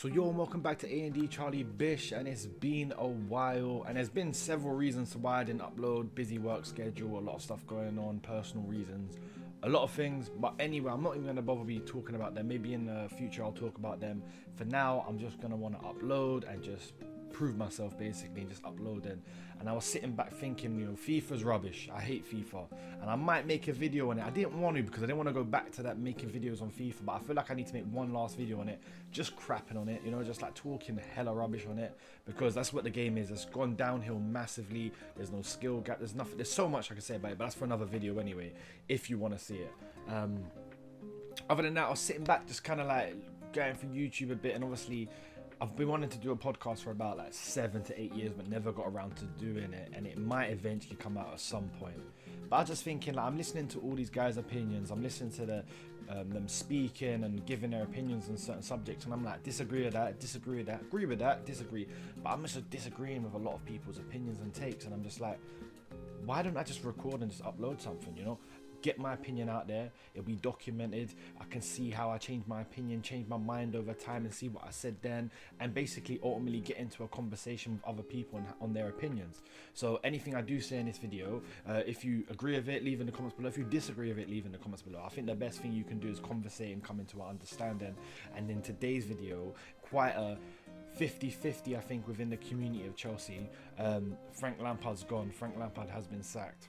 So yo, and welcome back to AnythingEverything Bish, and it's been a while, and there's been several reasons to why I didn't upload. Busy work schedule, a lot of stuff going on, personal reasons, a lot of things. But anyway, I'm not even going to bother be talking about them. Maybe in the future I'll talk about them. For now, I'm just going to want to upload and just prove myself, basically, just uploading. And I was sitting back thinking, you know, FIFA's rubbish. I hate FIFA, and I might make a video on it. I didn't want to, because I didn't want to go back to that making videos on FIFA, but I feel like I need to make one last video on it, just crapping on it, you know, just like talking hella rubbish on it, because that's what the game is. It's gone downhill massively. There's no skill gap, there's nothing, there's so much I can say about it, but that's for another video anyway, if you want to see it. Other than that, I was sitting back just kind of like going through YouTube a bit, and obviously I've been wanting to do a podcast for about like 7 to 8 years, but never got around to doing it, and it might eventually come out at some point. But I was just thinking, like, I'm listening to all these guys' opinions, I'm listening to them speaking and giving their opinions on certain subjects, and I'm like, disagree with that, disagree with that, agree with that, disagree. But I'm just disagreeing with a lot of people's opinions and takes, and I'm just like, why don't I just record and just upload something, you know? Get my opinion out there, it'll be documented. I can see how I changed my opinion, changed my mind over time, and see what I said then, and basically ultimately get into a conversation with other people on their opinions. So anything I do say in this video, if you agree with it, leave in the comments below. If you disagree with it, leave in the comments below. I think the best thing you can do is conversate and come into an understanding. And in today's video, quite a 50-50 I think within the community of Chelsea. Frank Lampard's gone. Frank Lampard has been sacked.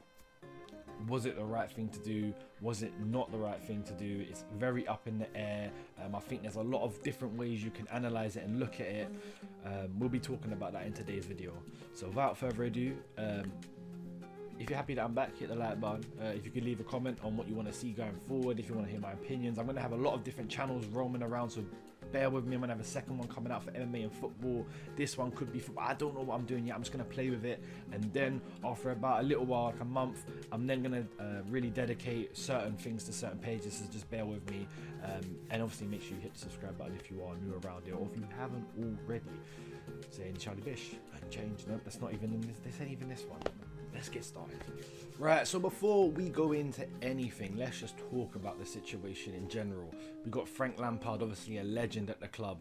Was it the right thing to do? Was it not the right thing to do? It's very up in the air. I think there's a lot of different ways you can analyze it and look at it. We'll be talking about that in today's video. So without further ado, if you're happy that I'm back, hit the like button. If you could leave a comment on what you want to see going forward, if you want to hear my opinions. I'm going to have a lot of different channels roaming around, so bear with me. I'm going to have a second one coming out for MMA and football. This one could be football. I don't know what I'm doing yet. I'm just going to play with it. And then after about a little while, like a month, I'm then going to really dedicate certain things to certain pages. So just bear with me. And obviously make sure you hit the subscribe button if you are new around here, or if you haven't already. Say AnythingEverything Bish. Unchanged. No, that's not even in this. This ain't even this one. Let's get started. Right, so before we go into anything, let's just talk about the situation in general. We got Frank Lampard, obviously a legend at the club,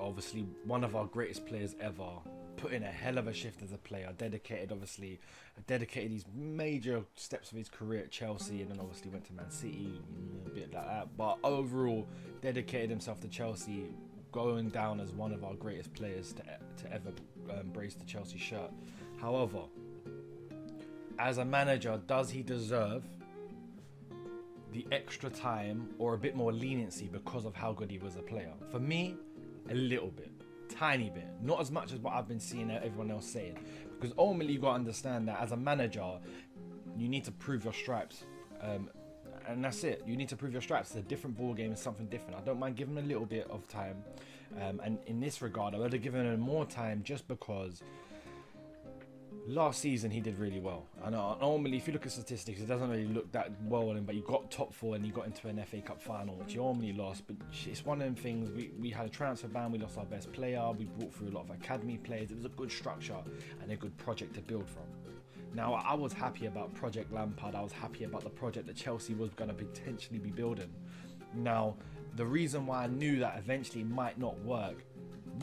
obviously one of our greatest players ever, put in a hell of a shift as a player, dedicated these major steps of his career at Chelsea, and then obviously went to Man City, a bit like that, but overall dedicated himself to Chelsea, going down as one of our greatest players to ever embrace the Chelsea shirt. However, as a manager, does he deserve the extra time or a bit more leniency because of how good he was a player? For me, a little bit, tiny bit, not as much as what I've been seeing everyone else saying, because ultimately you got to understand that as a manager, you need to prove your stripes, and that's it. You need to prove your stripes. It's a different ball game, it's something different. I don't mind giving him a little bit of time, and in this regard I would have given him more time, just because last season he did really well. I know normally if you look at statistics, it doesn't really look that well on him, but he got top 4 and he got into an FA Cup final, which he normally lost. But it's one of them things, we had a transfer ban, we lost our best player, we brought through a lot of academy players. It was a good structure and a good project to build from. Now, I was happy about Project Lampard. I was happy about the project that Chelsea was going to potentially be building. Now, the reason why I knew that eventually it might not work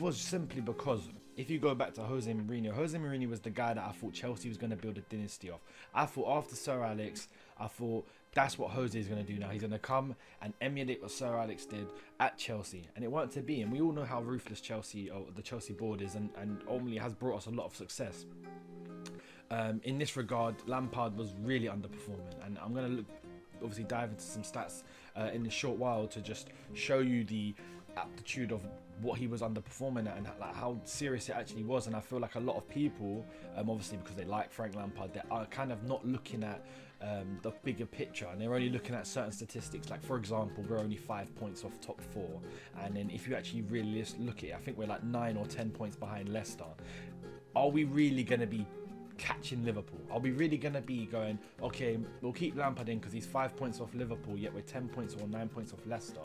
was simply because if you go back to Jose Mourinho was the guy that I thought Chelsea was going to build a dynasty off. I thought after Sir Alex, I thought that's what Jose is going to do now. He's going to come and emulate what Sir Alex did at Chelsea. And it weren't to be. And we all know how ruthless Chelsea, or the Chelsea board is, and ultimately has brought us a lot of success. In this regard, Lampard was really underperforming. And I'm going to obviously dive into some stats in a short while to just show you the aptitude of what he was underperforming at, and like how serious it actually was. And I feel like a lot of people, obviously because they like Frank Lampard, they are kind of not looking at the bigger picture, and they're only looking at certain statistics. Like for example, we're only 5 points off top 4, and then if you actually really look at it, I think we're like 9 or 10 points behind Leicester. Are we really going to be catching Liverpool? Are we really going to be going, okay, we'll keep Lampard in because he's 5 points off Liverpool, yet we're 10 points or 9 points off Leicester?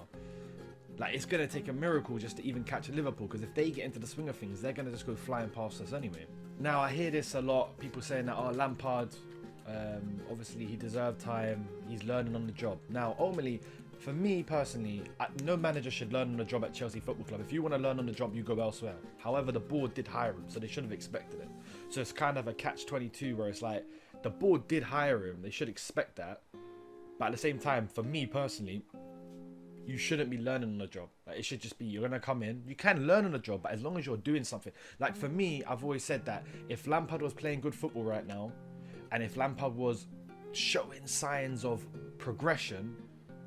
Like, it's going to take a miracle just to even catch Liverpool, because if they get into the swing of things, they're going to just go flying past us anyway. Now, I hear this a lot, people saying that, oh, Lampard, obviously he deserved time, he's learning on the job. Now, ultimately, For me personally, no manager should learn on the job at Chelsea Football Club. If you want to learn on the job, you go elsewhere. However, the board did hire him, so they should have expected it. So it's kind of a catch-22 where it's like, the board did hire him, they should expect that. But at the same time, for me personally, you shouldn't be learning on the job. Like, it should just be, you're going to come in, you can learn on the job, but as long as you're doing something. Like for me, I've always said that if Lampard was playing good football right now, and if Lampard was showing signs of progression,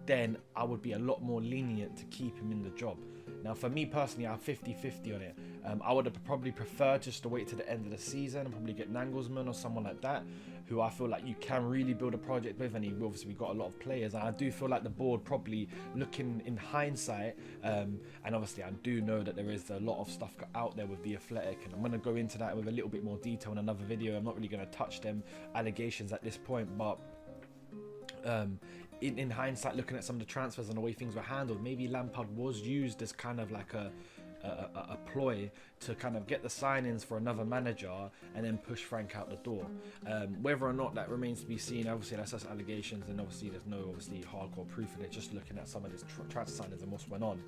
then I would be a lot more lenient to keep him in the job. Now for me personally, I'm 50-50 on it. I would have probably preferred just to wait to the end of the season and probably get Nagelsmann or someone like that, who I feel like you can really build a project with, and we got a lot of players, and I do feel like the board probably looking in hindsight, and obviously I do know that there is a lot of stuff out there with the Athletic, and I'm going to go into that with a little bit more detail in another video. I'm not really going to touch them allegations at this point, but in hindsight, looking at some of the transfers and the way things were handled, maybe Lampard was used as kind of like a ploy to kind of get the signings for another manager and then push Frank out the door. Whether or not that remains to be seen. Obviously that's just allegations, and obviously there's no hardcore proof in it, just looking at some of this transfer signings and what's went on.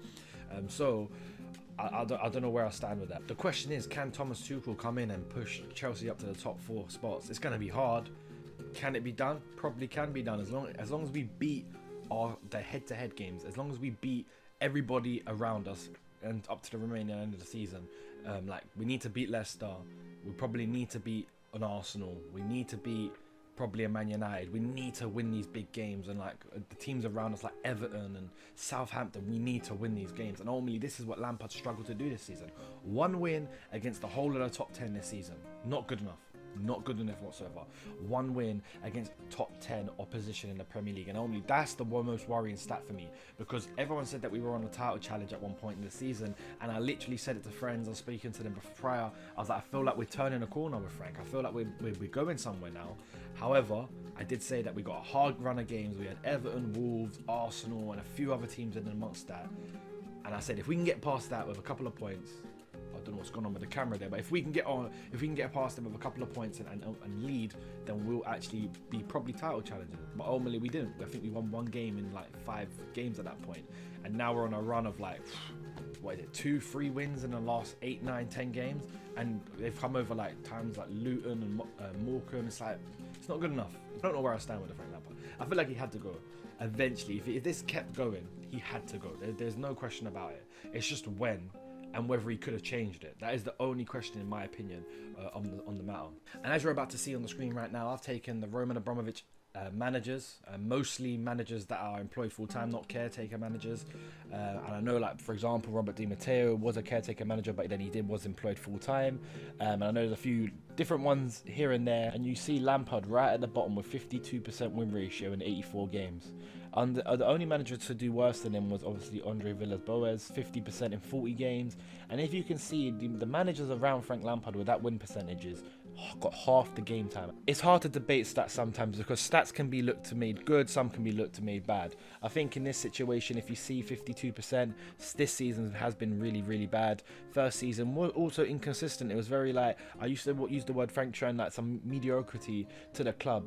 So I don't know where I stand with that. The question is, can Thomas Tuchel come in and push Chelsea up to the top 4 spots? It's going to be hard. Can it be done? Probably can be done, as long as we beat the head-to-head games, as long as we beat everybody around us and up to the remaining end of the season. Like, we need to beat Leicester, we probably need to beat an Arsenal, we need to beat probably a Man United, we need to win these big games, and like the teams around us like Everton and Southampton, we need to win these games. And ultimately this is what Lampard struggled to do this season. One win against the whole of the top 10 this season, not good enough. Not good enough whatsoever. One win against top 10 opposition in the Premier League, and only that's the most worrying stat for me, because everyone said that we were on a title challenge at one point in the season, and I literally said it to friends. I was speaking to them prior. I was like, I feel like we're turning a corner with Frank. I feel like we're going somewhere now. However, I did say that we got a hard run of games. We had Everton, Wolves, Arsenal, and a few other teams in amongst that, and I said if we can get past that with a couple of points, I don't know what's going on with the camera there, but if we can get past them with a couple of points and lead, then we'll actually be probably title challengers. But ultimately we didn't. I think we won 1 game in like 5 games at that point, and now we're on a run of like, what is it, 2-3 wins in the last 8, 9, 10 games, and they've come over like times like Luton and Morecambe. It's like, it's not good enough. I don't know where I stand with the Frank Lampard. I feel like he had to go eventually. If this kept going, he had to go. There's no question about it. It's just when and whether he could have changed it. That is the only question, in my opinion, on the matter. And as you're about to see on the screen right now, I've taken the Roman Abramovich managers, mostly managers that are employed full-time, not caretaker managers. And I know, like, for example, Robert Di Matteo was a caretaker manager, but then he was employed full-time. And I know there's a few different ones here and there. And you see Lampard right at the bottom with 52% win ratio in 84 games. The only manager to do worse than him was obviously Andre Villas-Boas, 50% in 40 games. And if you can see, the managers around Frank Lampard with that win percentages got half the game time. It's hard to debate stats sometimes, because stats can be looked to made good, some can be looked to made bad. I think in this situation, if you see 52%, this season has been really, really bad. First season was also inconsistent. It was very like, I used to use the word Frank showing like some mediocrity to the club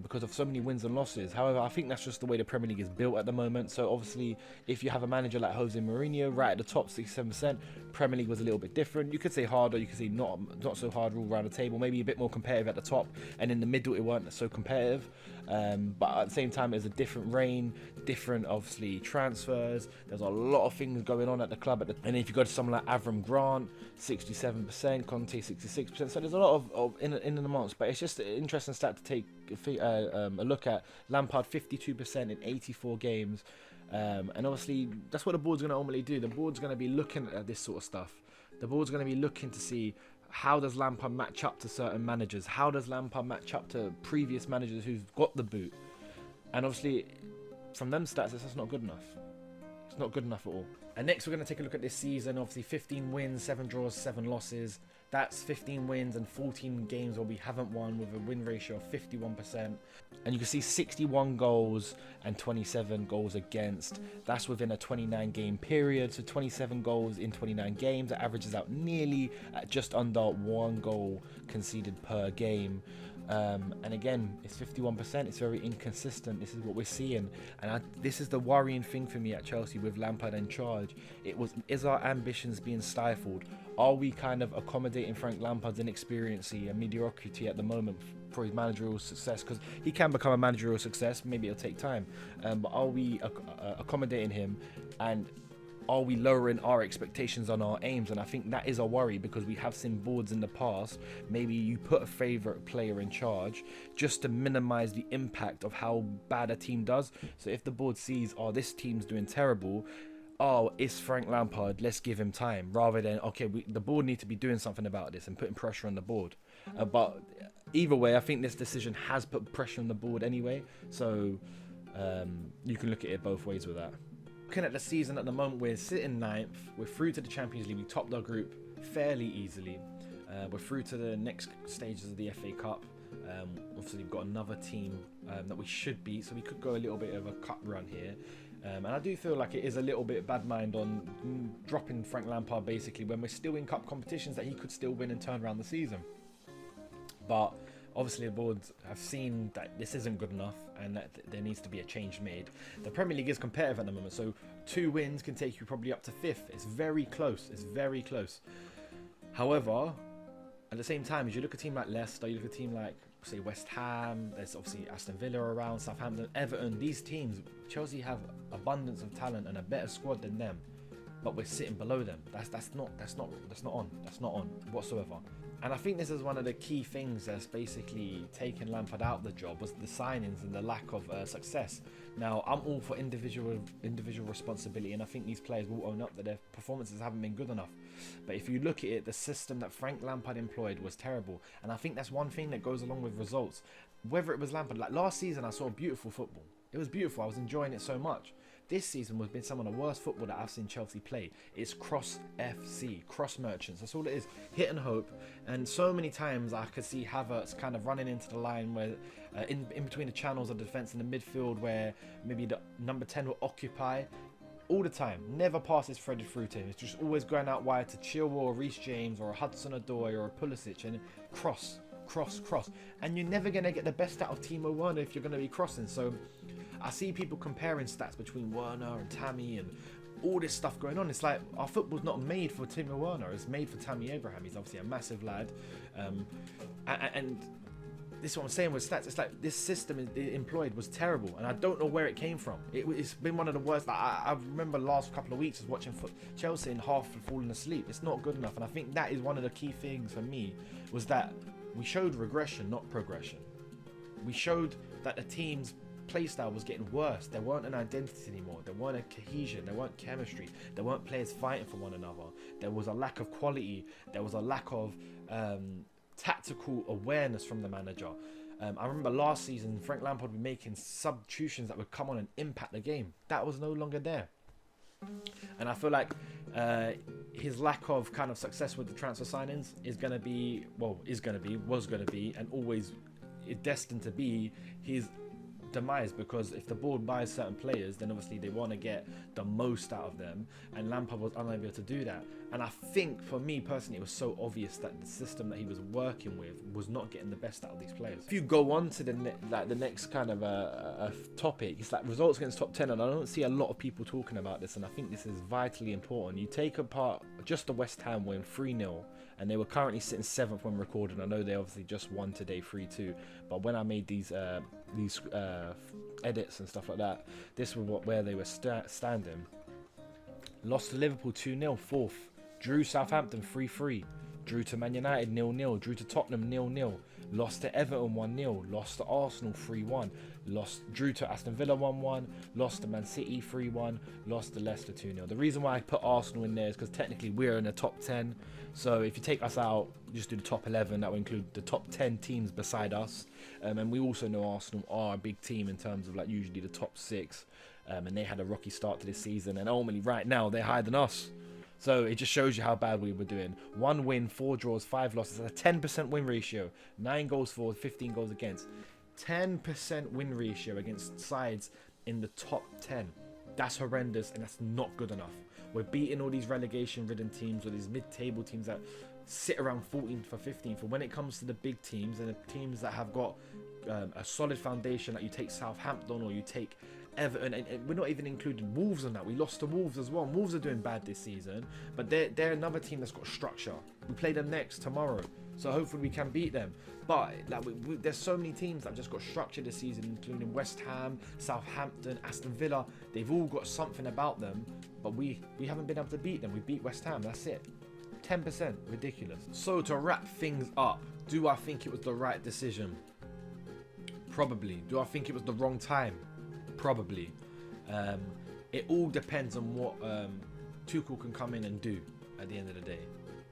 because of so many wins and losses. However, I think that's just the way the Premier League is built at the moment. So obviously, if you have a manager like Jose Mourinho right at the top, 67%, Premier League was a little bit different. You could say harder, you could say not so hard all around the table, maybe a bit more competitive at the top, and in the middle it weren't so competitive. But at the same time, there's a different reign, different obviously transfers. There's a lot of things going on at the club. And if you go to someone like Avram Grant, 67%, Conte 66%. So there's a lot of in and amongst. But it's just an interesting stat to take a look at. Lampard 52% in 84 games. And obviously that's what the board's going to ultimately do. The board's going to be looking at this sort of stuff. The board's going to be looking to see, how does Lampard match up to certain managers? How does Lampard match up to previous managers who've got the boot? And obviously, from them stats, that's not good enough. It's not good enough at all. And next, we're going to take a look at this season. Obviously, 15 wins, 7 draws, 7 losses. That's 15 wins and 14 games where we haven't won, with a win ratio of 51%. And you can see 61 goals and 27 goals against. That's within a 29-game period. So 27 goals in 29 games. That averages out nearly at just under 1 goal conceded per game. And again, it's 51%. It's very inconsistent. This is what we're seeing, and this is the worrying thing for me at Chelsea with Lampard in charge. Is our ambitions being stifled? Are we kind of accommodating Frank Lampard's inexperience and mediocrity at the moment for his managerial success? Because he can become a managerial success. Maybe it'll take time, but are we accommodating him, and are we lowering our expectations on our aims? And I think that is a worry, because we have seen boards in the past, maybe you put a favourite player in charge just to minimise the impact of how bad a team does. So if the board sees, oh, this team's doing terrible, oh, it's Frank Lampard, let's give him time, rather than, okay, the board need to be doing something about this and putting pressure on the board. But either way, I think this decision has put pressure on the board anyway, so you can look at it both ways with that. Looking at the season at the moment, we're sitting 9th, we're through to the Champions League, we topped our group fairly easily, we're through to the next stages of the FA Cup. Obviously we've got another team that we should beat, so we could go a little bit of a cup run here, and I do feel like it is a little bit bad mind on dropping Frank Lampard basically when we're still in cup competitions that he could still win and turn around the season. But obviously the boards have seen that this isn't good enough and that there needs to be a change made. The Premier League is competitive at the moment, so 2 wins can take you probably up to 5th. It's very close. It's very close. However, at the same time, as you look at a team like Leicester, you look at a team like, say, West Ham, there's obviously Aston Villa around, Southampton, Everton, these teams, Chelsea have abundance of talent and a better squad than them, but we're sitting below them. That's not on whatsoever. And I think this is one of the key things that's basically taken Lampard out of the job, was the signings and the lack of success. Now, I'm all for individual responsibility, and I think these players will own up that their performances haven't been good enough. But if you look at it, the system that Frank Lampard employed was terrible, and I think that's one thing that goes along with results. Whether it was Lampard, like last season, I saw beautiful football. It was beautiful. I was enjoying it so much. This season has been some of the worst football that I've seen Chelsea play. It's cross FC, cross merchants. That's all it is. Hit and hope. And so many times I could see Havertz kind of running into the line where, in between the channels of defence and the midfield, where maybe the number 10 will occupy all the time. Never passes threaded through to him. It's just always going out wide to Chilwell or Reece James or a Hudson-Odoi or a Pulisic, and cross. And you're never going to get the best out of Timo Werner if you're going to be crossing. So I see people comparing stats between Werner and Tammy and all this stuff going on. It's like, our football's not made for Timo Werner. It's made for Tammy Abraham. He's obviously a massive lad. And this is what I'm saying with stats. It's like this system employed was terrible, and I don't know where it came from. It's been one of the worst. I remember last couple of weeks was watching Chelsea in half falling asleep. It's not good enough, and I think that is one of the key things for me, was that we showed regression, not progression. We showed that the team's playstyle was getting worse. There weren't an identity anymore. There weren't a cohesion. There weren't chemistry. There weren't players fighting for one another. There was a lack of quality. There was a lack of tactical awareness from the manager. I remember last season, Frank Lampard would be making substitutions that would come on and impact the game. That was no longer there. And I feel like his lack of kind of success with the transfer signings was going to be, and always is destined to be his demise, because if the board buys certain players, then obviously they want to get the most out of them, and Lampard was unable to do that. And I think for me personally, it was so obvious that the system that he was working with was not getting the best out of these players. If you go on to the next kind of a topic, it's like results against top 10, and I don't see a lot of people talking about this, and I think this is vitally important. You take apart just the West Ham win 3-0, and they were currently sitting 7th when recording. I know they obviously just won today 3-2, but when I made these edits and stuff like that, this was where they were standing. Lost to Liverpool 2-0, 4th. Drew Southampton 3-3. Drew to Man United 0-0. Drew to Tottenham 0-0. Lost to Everton 1-0. Lost to Arsenal 3-1. Drew to Aston Villa 1-1. Lost to Man City 3-1. Lost to Leicester 2-0. The reason why I put Arsenal in there is because technically we're in the top 10. So if you take us out, just do the top 11. That will include the top 10 teams beside us. And we also know Arsenal are a big team in terms of like usually the top 6. And they had a rocky start to this season. And ultimately right now they're higher than us. So it just shows you how bad we were doing. 1 win, 4 draws, 5 losses, a 10% win ratio, 9 goals for, 15 goals against. 10% win ratio against sides in the top 10. That's horrendous, and that's not good enough. We're beating all these relegation-ridden teams or these mid-table teams that sit around 14th or 15th. And when it comes to the big teams and the teams that have got a solid foundation, like you take Southampton or you take Everton, and we're not even including Wolves on that. We lost to Wolves as well. And Wolves are doing bad this season, but they're another team that's got structure. We play them next tomorrow, so hopefully we can beat them. But like there's so many teams that have just got structure this season, including West Ham, Southampton, Aston Villa. They've all got something about them, but we haven't been able to beat them. We beat West Ham, that's it. 10%, ridiculous. So to wrap things up, do I think it was the right decision? Probably. Do I think it was the wrong time? Probably. It all depends on what Tuchel can come in and do at the end of the day.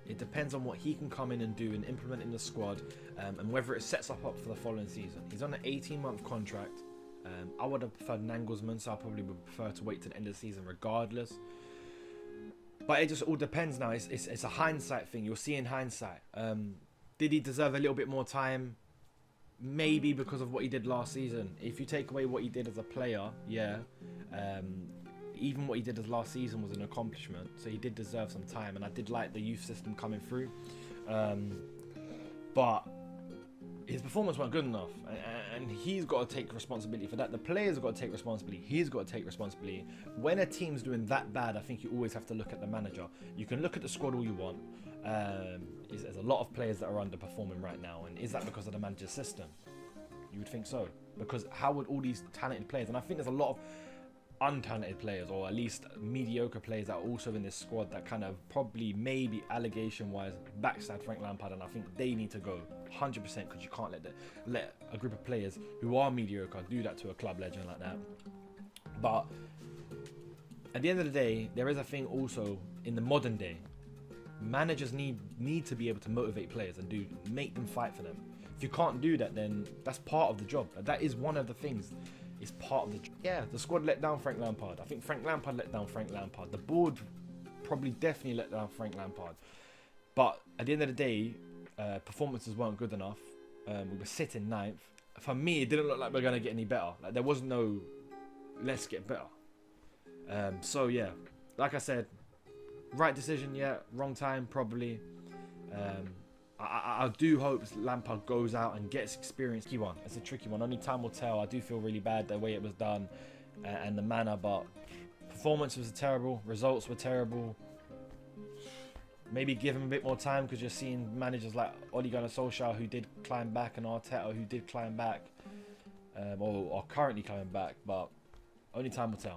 It depends on what he can come in and do and implement in the squad, and whether it sets up for the following season. He's on an 18-month contract. I would have preferred Nagelsmann, so I probably would prefer to wait to the end of the season regardless. But it just all depends now. It's a hindsight thing. You'll see in hindsight. Did he deserve a little bit more time? Maybe because of what he did last season. If you take away what he did as a player, yeah. Even what he did as last season was an accomplishment. So he did deserve some time. And I did like the youth system coming through. But his performance wasn't good enough. And he's got to take responsibility for that. The players have got to take responsibility. He's got to take responsibility. When a team's doing that bad, I think you always have to look at the manager. You can look at the squad all you want. There's a lot of players that are underperforming right now, and is that because of the manager's system? You would think so, because how would all these talented players, and I think there's a lot of untalented players, or at least mediocre players that are also in this squad that kind of probably maybe allegation-wise backstab Frank Lampard, and I think they need to go 100% because you can't let a group of players who are mediocre do that to a club legend like that. But at the end of the day, there is a thing also in the modern day. Managers need to be able to motivate players and make them fight for them. If you can't do that, then that's part of the job. That is one of the things. It's part of the job. Yeah, the squad let down Frank Lampard. I think Frank Lampard let down Frank Lampard. The board probably definitely let down Frank Lampard. But at the end of the day, performances weren't good enough. We were sitting ninth. For me, it didn't look like we are going to get any better. Like there was no, let's get better. So yeah, like I said, right decision, yeah. Wrong time, probably. I do hope Lampard goes out and gets experience. Tricky one. It's a tricky one. Only time will tell. I do feel really bad the way it was done and the manner, but performance was terrible. Results were terrible. Maybe give him a bit more time because you're seeing managers like Ole Gunnar Solskjaer who did climb back and Arteta who did climb back, or are currently climbing back, but only time will tell.